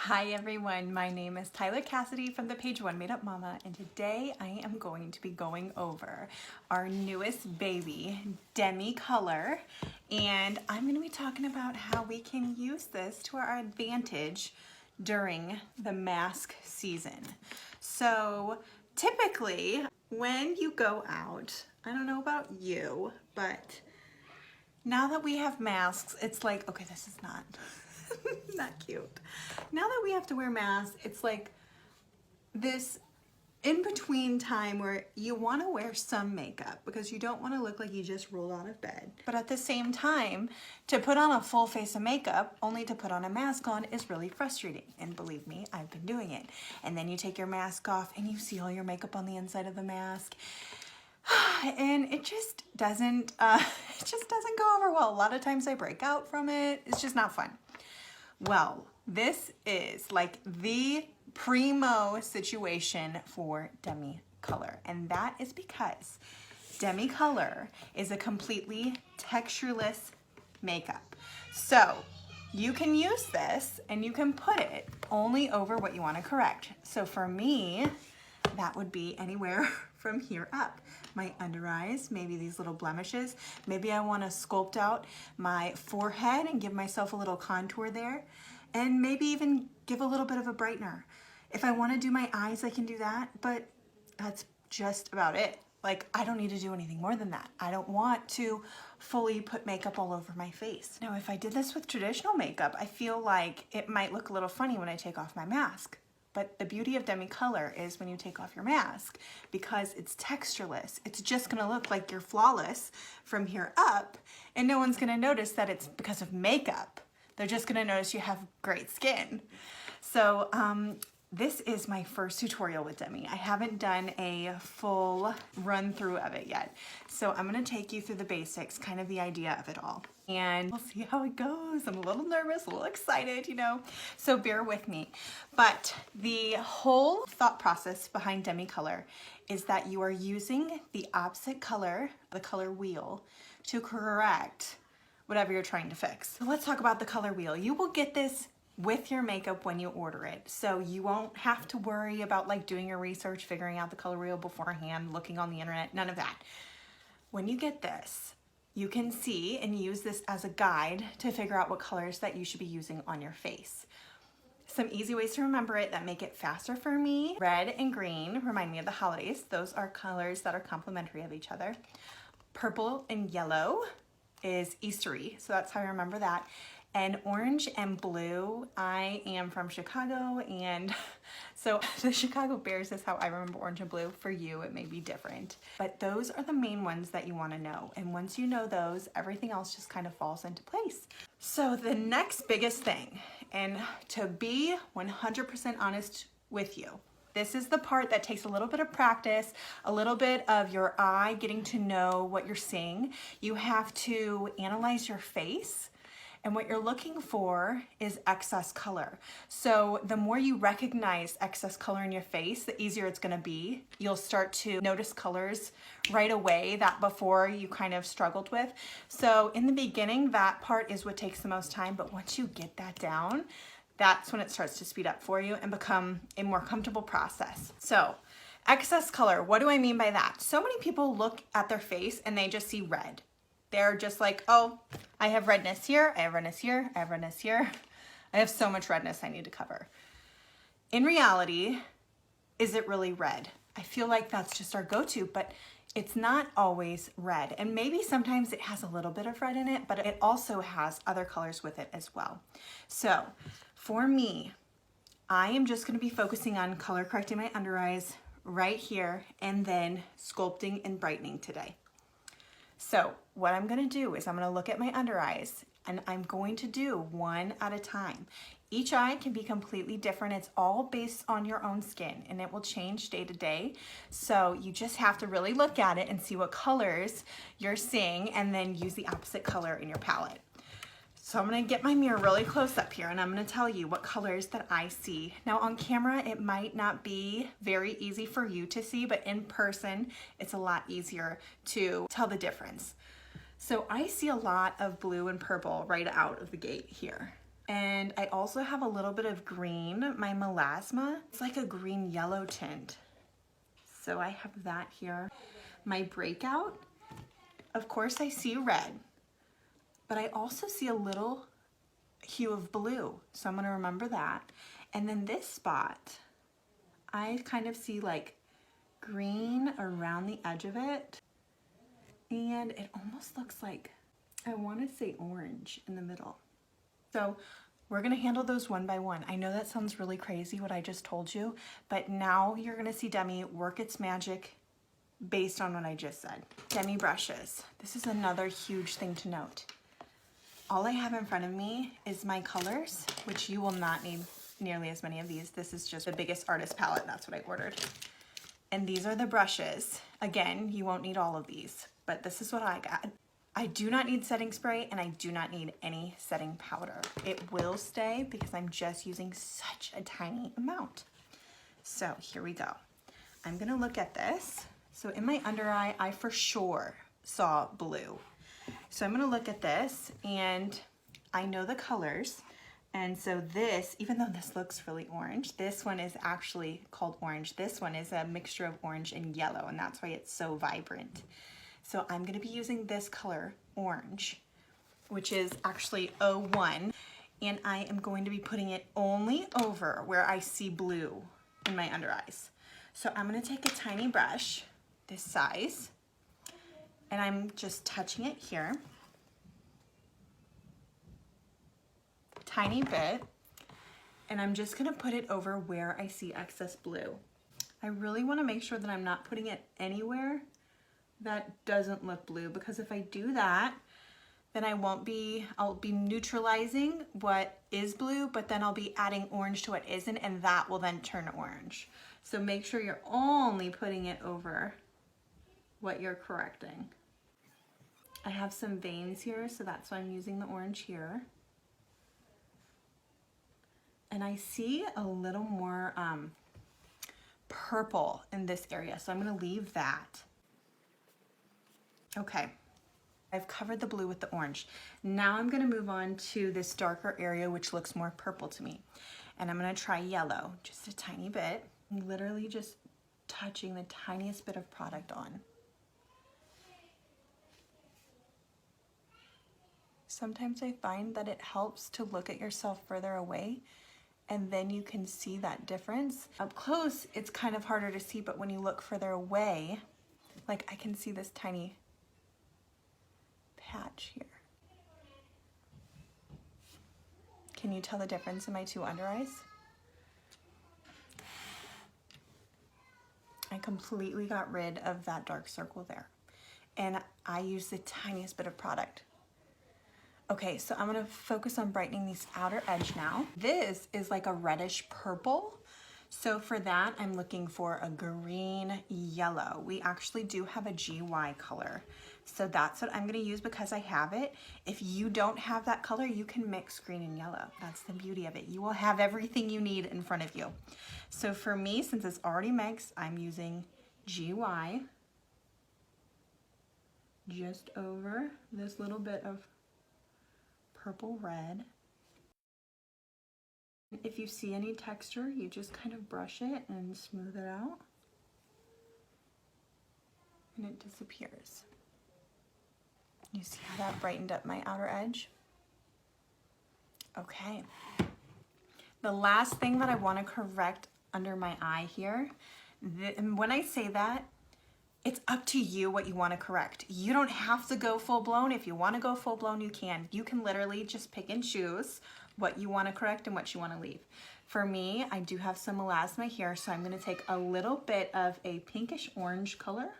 Hi everyone, my name is Tyler Cassidy from the page One Made Up Mama, and today I am going to be going over our newest baby, Demi color, and I'm going to be talking about how we can use this to our advantage during the mask season. So typically when you go out, I don't know about you, but now that we have masks, it's like, okay, this is not not cute. Now that we have to wear masks, it's like this in-between time where you want to wear some makeup because you don't want to look like you just rolled out of bed. But at the same time, to put on a full face of makeup only to put on a mask on is really frustrating. And believe me, I've been doing it. And then you take your mask off and you see all your makeup on the inside of the mask. And it just doesn't go over well. A lot of times I break out from it. It's just not fun. Well, this is like the primo situation for Demi color, and that is because Demi color is a completely textureless makeup. So you can use this and you can put it only over what you want to correct. So for me, that would be anywhere from here up. My under eyes, maybe these little blemishes. Maybe I want to sculpt out my forehead and give myself a little contour there. And maybe even give a little bit of a brightener. If I want to do my eyes, I can do that, but that's just about it. Like, I don't need to do anything more than that. I don't want to fully put makeup all over my face. Now, if I did this with traditional makeup, I feel like it might look a little funny when I take off my mask. But the beauty of Demi color is when you take off your mask, because it's textureless, it's just gonna look like you're flawless from here up, and no one's gonna notice that it's because of makeup. They're just gonna notice you have great skin. So this is my first tutorial with Demi. I haven't done a full run through of it yet. So I'm gonna take you through the basics, kind of the idea of it all. And we'll see how it goes. I'm a little nervous, a little excited, you know, so bear with me. But the whole thought process behind Demi color is that you are using the opposite color, the color wheel, to correct whatever you're trying to fix. So let's talk about the color wheel. You will get this with your makeup when you order it. So you won't have to worry about like doing your research, figuring out the color wheel beforehand, looking on the internet, none of that. When you get this, you can see and use this as a guide to figure out what colors that you should be using on your face. Some easy ways to remember it that make it faster for me. Red and green remind me of the holidays. Those are colors that are complementary of each other. Purple and yellow is Eastery, so that's how I remember that. And orange and blue, I am from Chicago, and so the Chicago Bears is how I remember orange and blue. For you, it may be different. But those are the main ones that you want to know. And once you know those, everything else just kind of falls into place. So the next biggest thing, and to be 100% honest with you, this is the part that takes a little bit of practice, a little bit of your eye getting to know what you're seeing. You have to analyze your face. And what you're looking for is excess color. So the more you recognize excess color in your face, the easier it's gonna be. You'll start to notice colors right away that before you kind of struggled with. So in the beginning, that part is what takes the most time, but once you get that down, that's when it starts to speed up for you and become a more comfortable process. So excess color, what do I mean by that? So many people look at their face and they just see red. They're just like, oh, I have redness here, I have redness here, I have redness here. I have so much redness I need to cover. In reality, is it really red? I feel like that's just our go-to, but it's not always red. And maybe sometimes it has a little bit of red in it, but it also has other colors with it as well. So for me, I am just gonna be focusing on color correcting my under eyes right here and then sculpting and brightening today. So what I'm gonna do is I'm gonna look at my under eyes and I'm going to do one at a time. Each eye can be completely different. It's all based on your own skin and it will change day to day. So you just have to really look at it and see what colors you're seeing and then use the opposite color in your palette. So I'm gonna get my mirror really close up here and I'm gonna tell you what colors that I see. Now on camera, it might not be very easy for you to see, but in person, it's a lot easier to tell the difference. So I see a lot of blue and purple right out of the gate here. And I also have a little bit of green, my melasma. It's like a green yellow tint. So I have that here. My breakout, of course I see red, but I also see a little hue of blue. So I'm gonna remember that. And then this spot, I kind of see like green around the edge of it. And it almost looks like, I wanna say orange in the middle. So we're gonna handle those one by one. I know that sounds really crazy what I just told you, but now you're gonna see Demi work its magic based on what I just said. Demi brushes. This is another huge thing to note. All I have in front of me is my colors, which you will not need nearly as many of these. This is just the biggest artist palette, that's what I ordered. And these are the brushes. Again, you won't need all of these, but this is what I got. I do not need setting spray and I do not need any setting powder. It will stay because I'm just using such a tiny amount. So here we go. I'm gonna look at this. So in my under eye, I for sure saw blue. So I'm gonna look at this and I know the colors. And so this, even though this looks really orange, this one is actually called orange. This one is a mixture of orange and yellow, and that's why it's so vibrant. So I'm gonna be using this color, orange, which is actually 01, and I am going to be putting it only over where I see blue in my under eyes. So I'm gonna take a tiny brush, this size, and I'm just touching it here, tiny bit, and I'm just gonna put it over where I see excess blue. I really wanna make sure that I'm not putting it anywhere that doesn't look blue, because if I do that, then I'll be neutralizing what is blue, but then I'll be adding orange to what isn't, and that will then turn orange. So make sure you're only putting it over what you're correcting. I have some veins here, so that's why I'm using the orange here. And I see a little more purple in this area, so I'm gonna leave that. Okay, I've covered the blue with the orange. Now I'm gonna move on to this darker area, which looks more purple to me. And I'm gonna try yellow, just a tiny bit. I'm literally just touching the tiniest bit of product on. Sometimes I find that it helps to look at yourself further away, and then you can see that difference. Up close, it's kind of harder to see, but when you look further away, like I can see this tiny patch here. Can you tell the difference in my two under eyes? I completely got rid of that dark circle there. And I used the tiniest bit of product. Okay, so I'm gonna focus on brightening these outer edge now. This is like a reddish purple. So for that, I'm looking for a green yellow. We actually do have a GY color. So that's what I'm gonna use because I have it. If you don't have that color, you can mix green and yellow. That's the beauty of it. You will have everything you need in front of you. So for me, since it's already mixed, I'm using GY just over this little bit of purple red. If you see any texture, you just kind of brush it and smooth it out, and it disappears. You see how that brightened up my outer edge? Okay. The last thing that I want to correct under my eye here, and when I say that, it's up to you what you want to correct. You don't have to go full blown. If you want to go full blown, you can. You can literally just pick and choose what you want to correct and what you want to leave. For me, I do have some melasma here, so I'm going to take a little bit of a pinkish orange color.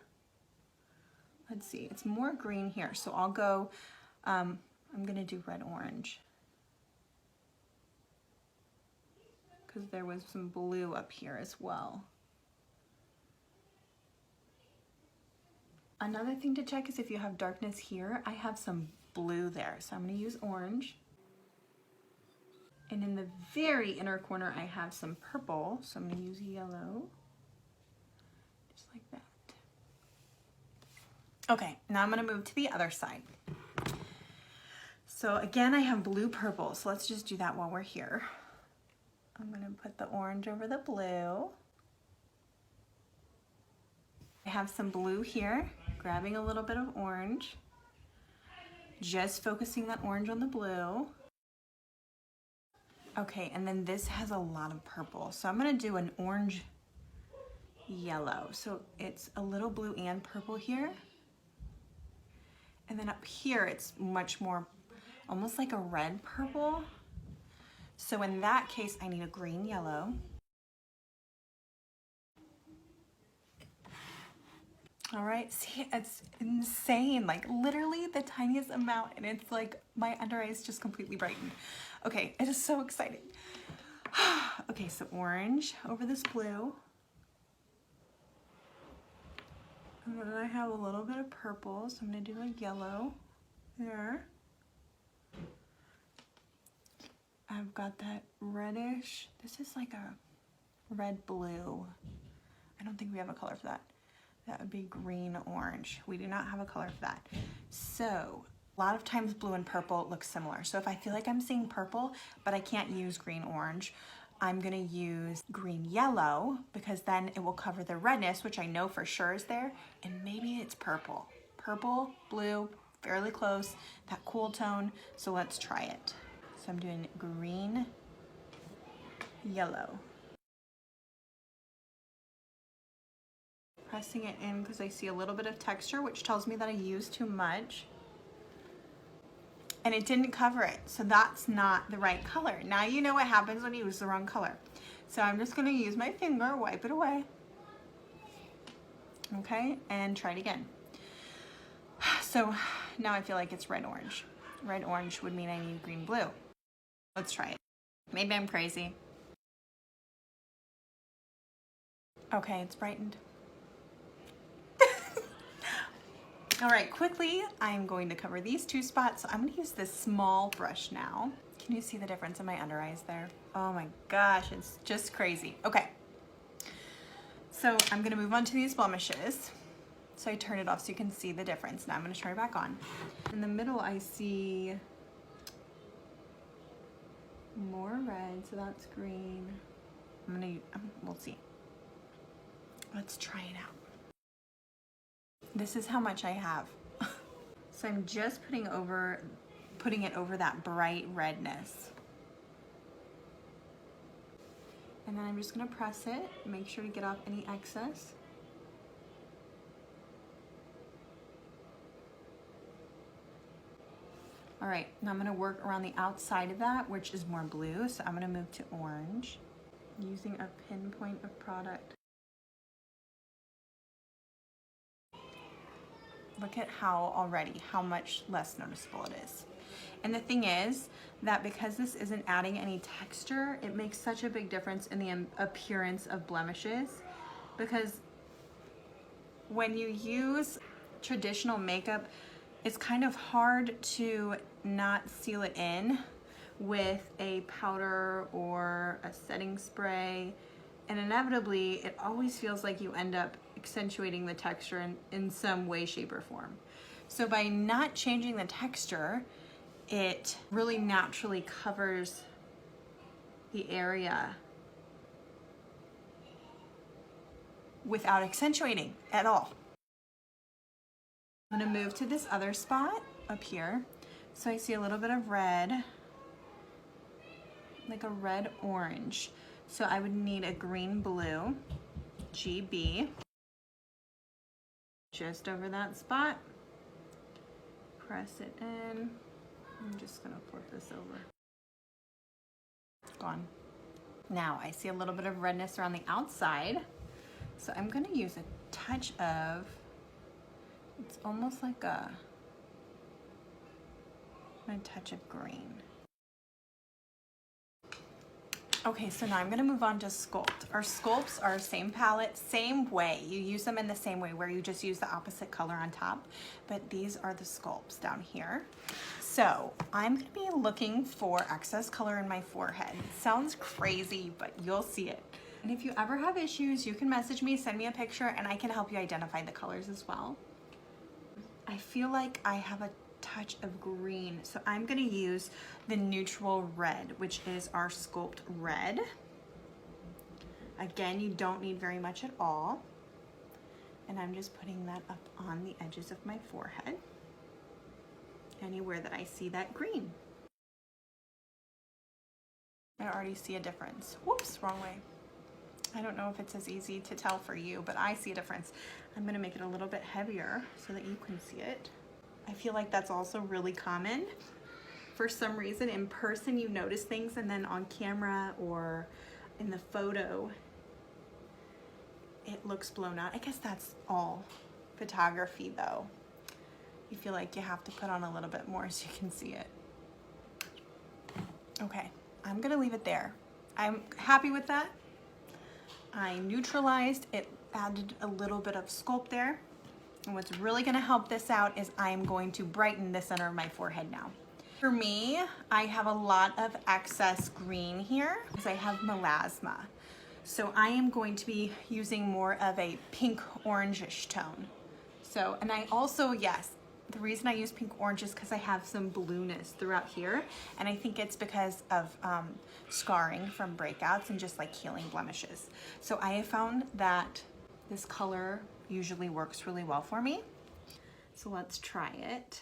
Let's see, it's more green here, so I'll go, I'm going to do red orange, because there was some blue up here as well. Another thing to check is if you have darkness here, I have some blue there, so I'm going to use orange. And in the very inner corner, I have some purple, so I'm going to use yellow, just like that. Okay, now I'm going to move to the other side. So again, I have blue purple, so let's just do that while we're here. I'm gonna put the orange over the blue. I have some blue here, grabbing a little bit of orange, just focusing that orange on the blue. Okay, and then this has a lot of purple, so I'm gonna do an orange yellow. So it's a little blue and purple here. And then up here, it's much more, almost like a red purple. So in that case, I need a green yellow. All right, see, it's insane, like literally the tiniest amount, and it's like my under eyes just completely brightened. Okay, it is so exciting. Okay, so orange over this blue. And then I have a little bit of purple, so I'm gonna do a yellow there. I've got that reddish, this is like a red blue. I don't think we have a color for that. That would be green orange. We do not have a color for that. So a lot of times blue and purple look similar. So if I feel like I'm seeing purple, but I can't use green orange, I'm gonna use green yellow, because then it will cover the redness, which I know for sure is there, and maybe it's purple. Purple, blue, fairly close, that cool tone. So let's try it. So I'm doing green, yellow. Pressing it in because I see a little bit of texture, which tells me that I used too much. And it didn't cover it, so that's not the right color. Now you know what happens when you use the wrong color. So I'm just gonna use my finger, wipe it away. Okay, and try it again. So now I feel like it's red orange. Red orange would mean I need green blue. Let's try it. Maybe I'm crazy. Okay, it's brightened. All right, quickly, I'm going to cover these two spots. So I'm gonna use this small brush now. Can you see the difference in my under eyes there? Oh my gosh, it's just crazy. Okay, so I'm gonna move on to these blemishes. So I turn it off so you can see the difference. Now I'm gonna turn it back on. In the middle, I see more red, so that's green. We'll see. Let's try it out. This is how much I have. So I'm just putting it over that bright redness. And then I'm just gonna press it, make sure to get off any excess. All right, now I'm gonna work around the outside of that, which is more blue. So I'm gonna move to orange, using a pinpoint of product. Look at how much less noticeable it is. And the thing is that because this isn't adding any texture, it makes such a big difference in the appearance of blemishes, because when you use traditional makeup, it's kind of hard to not seal it in with a powder or a setting spray. And inevitably, it always feels like you end up accentuating the texture in some way, shape, or form. So by not changing the texture, it really naturally covers the area without accentuating at all. I'm gonna move to this other spot up here. So I see a little bit of red, like a red orange. So I would need a green blue, GB, just over that spot. Press it in. I'm just gonna flip this over. Gone. Now I see a little bit of redness around the outside. So I'm gonna use a touch of, it's almost like a touch of green. Okay, so now I'm gonna move on to Sculpt. Our Sculpts are same palette, same way. You use them in the same way where you just use the opposite color on top, but these are the Sculpts down here. So I'm gonna be looking for excess color in my forehead. It sounds crazy, but you'll see it. And if you ever have issues, you can message me, send me a picture, and I can help you identify the colors as well. I feel like I have a touch of green. So I'm gonna use the neutral red, which is our Sculpt Red. Again, you don't need very much at all. And I'm just putting that up on the edges of my forehead, anywhere that I see that green. I already see a difference. Whoops, wrong way. I don't know if it's as easy to tell for you, but I see a difference. I'm gonna make it a little bit heavier so that you can see it. I feel like that's also really common. For some reason, in person, you notice things, and then on camera or in the photo, it looks blown out. I guess that's all photography though. You feel like you have to put on a little bit more so you can see it. Okay, I'm gonna leave it there. I'm happy with that. I neutralized, it added a little bit of sculpt there. And what's really gonna help this out is I'm going to brighten the center of my forehead now. For me, I have a lot of excess green here because I have melasma. So I am going to be using more of a pink orangish tone. So, and I also, yes, the reason I use pink orange is because I have some blueness throughout here. And I think it's because of scarring from breakouts and just like healing blemishes. So I have found that this color usually works really well for me. So let's try it.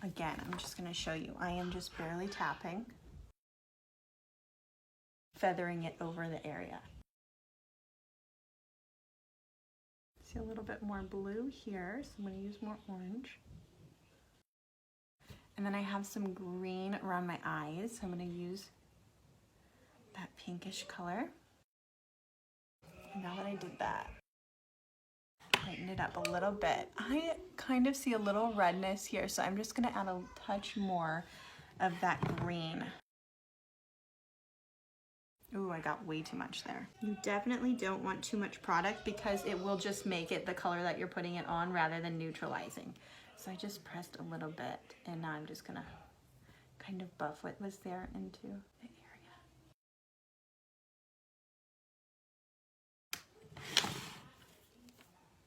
Again, I'm just gonna show you. I am just barely tapping, feathering it over the area. See a little bit more blue here, so I'm gonna use more orange. And then I have some green around my eyes, so I'm gonna use that pinkish color. And now that I did that, lighten it up a little bit. I kind of see a little redness here, so I'm just gonna add a touch more of that green. Ooh, I got way too much there. You definitely don't want too much product because it will just make it the color that you're putting it on rather than neutralizing. So I just pressed a little bit, and now I'm just gonna kind of buff what was there into the area.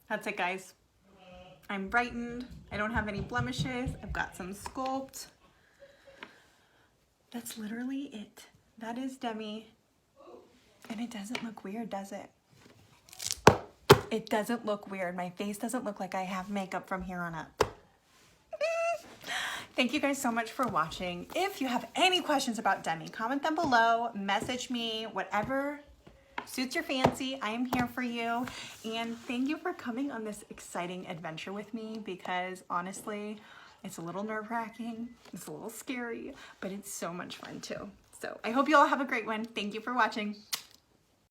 That's it, guys. I'm brightened. I don't have any blemishes. I've got some sculpt. That's literally it. That is Demi. And it doesn't look weird, does it? It doesn't look weird. My face doesn't look like I have makeup from here on up. Thank you guys so much for watching. If you have any questions about Demi, comment them below, message me, whatever suits your fancy. I am here for you. And thank you for coming on this exciting adventure with me, because honestly, it's a little nerve-wracking, it's a little scary, but it's so much fun too. So I hope you all have a great one. Thank you for watching.